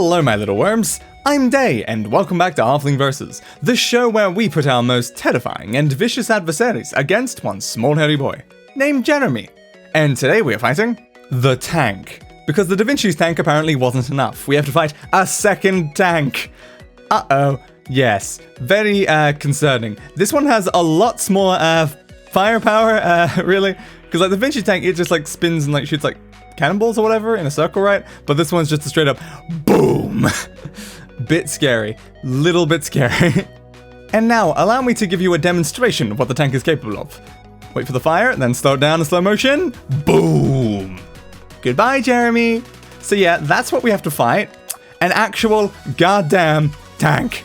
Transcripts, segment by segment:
Hello my little worms, I'm Day and welcome back to Halfling Versus, the show where we put our most terrifying and vicious adversaries against one small hairy boy, named Jeremy. And today we are fighting the tank. Because the Da Vinci's tank apparently wasn't enough, we have to fight a second tank. Uh-oh, yes, very concerning. This one has a lot more firepower, really, because like the Da Vinci tank, it just like spins and like shoots like cannonballs or whatever in a circle, right? But this one's just a straight up boom. Bit scary, little bit scary. And now allow me to give you a demonstration of what the tank is capable of. Wait for the fire, then slow it down in slow motion. Boom. Goodbye, Jeremy. So yeah, that's what we have to fight. An actual goddamn tank.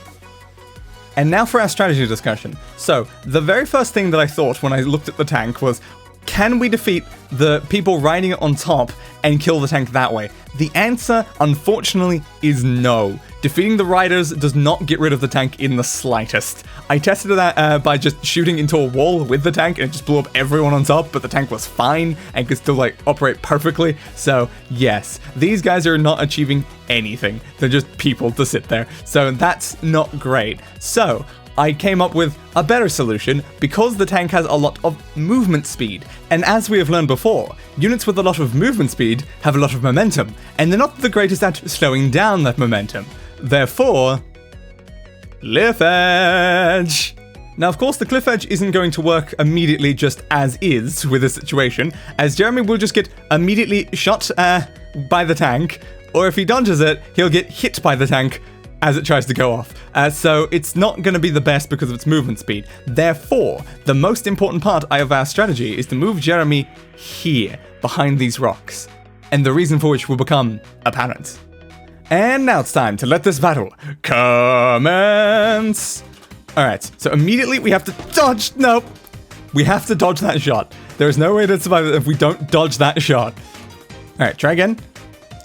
And now for our strategy discussion. So the very first thing that I thought when I looked at the tank was, can we defeat the people riding it on top and kill the tank that way? The answer, unfortunately, is no. Defeating the riders does not get rid of the tank in the slightest. I tested that by just shooting into a wall with the tank and it just blew up everyone on top, but the tank was fine and could still like operate perfectly. So yes, these guys are not achieving anything. They're just people to sit there. So that's not great. So I came up with a better solution because the tank has a lot of movement speed. And as we have learned before, units with a lot of movement speed have a lot of momentum, and they're not the greatest at slowing down that momentum. Therefore, Cliff Edge. Now, of course, the Cliff Edge isn't going to work immediately just as is with this situation, as Jeremy will just get immediately shot by the tank, or if he dodges it, he'll get hit by the tank as it tries to go off. So it's not going to be the best because of its movement speed. Therefore, the most important part of our strategy is to move Jeremy here, behind these rocks. And the reason for which will become apparent. And now it's time to let this battle commence. Alright, so immediately we have to dodge. Nope. We have to dodge that shot. There is no way to survive it if we don't dodge that shot. Alright, try again.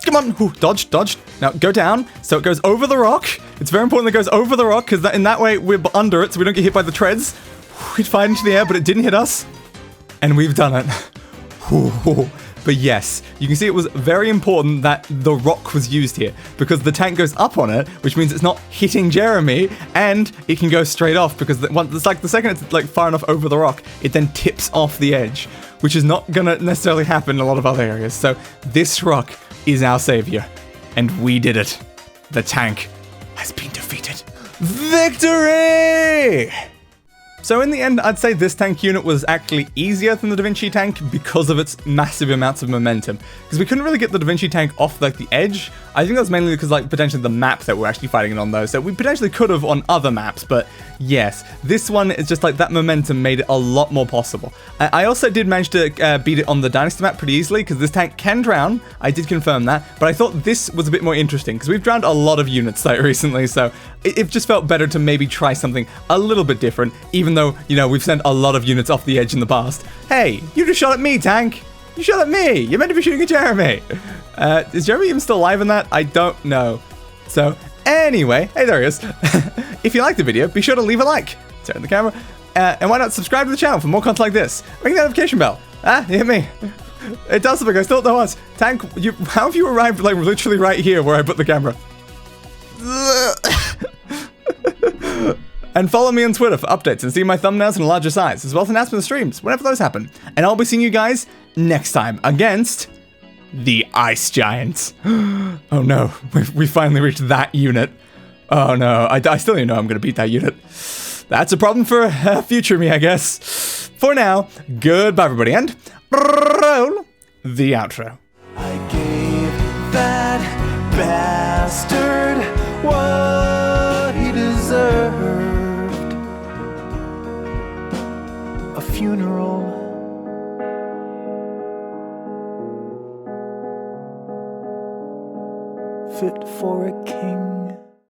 Come on. Ooh, dodge, dodge. Now go down so it goes over the rock. It's very important that it goes over the rock because in that way we're under it so we don't get hit by the treads. It fired into the air, but it didn't hit us. And we've done it. But yes, you can see it was very important that the rock was used here because the tank goes up on it, which means it's not hitting Jeremy, and it can go straight off because it's like the second it's like far enough over the rock, it then tips off the edge, which is not gonna necessarily happen in a lot of other areas. So this rock is our savior, and we did it. The tank has been defeated. Victory! So in the end, I'd say this tank unit was actually easier than the Da Vinci tank because of its massive amounts of momentum. Because we couldn't really get the Da Vinci tank off like the edge. I think that's mainly because like potentially the map that we're actually fighting it on though. So we potentially could have on other maps, but yes, this one is just like that momentum made it a lot more possible. I also did manage to beat it on the Dynasty map pretty easily because this tank can drown. I did confirm that, but I thought this was a bit more interesting because we've drowned a lot of units like recently. So it just felt better to maybe try something a little bit different, even though, you know, we've sent a lot of units off the edge in the past. Hey, you just shot at me, tank. You shot at me. You're meant to be shooting at Jeremy. Is Jeremy even still alive in that? I don't know. So anyway, hey, there he is. If you liked the video, be sure to leave a like. Turn the camera. And why not subscribe to the channel for more content like this? Ring the notification bell. You hit me. It does something. I still don't know us. Tank, how have you arrived like literally right here where I put the camera? And follow me on Twitter for updates and see my thumbnails in a larger size, as well as announcement of streams, whenever those happen. And I'll be seeing you guys next time against the Ice Giants. Oh no, we finally reached that unit. Oh no, I still don't know I'm gonna beat that unit. That's a problem for future me, I guess. For now, goodbye everybody, and roll the outro. I gave that bastard what he deserved. A funeral fit for a king.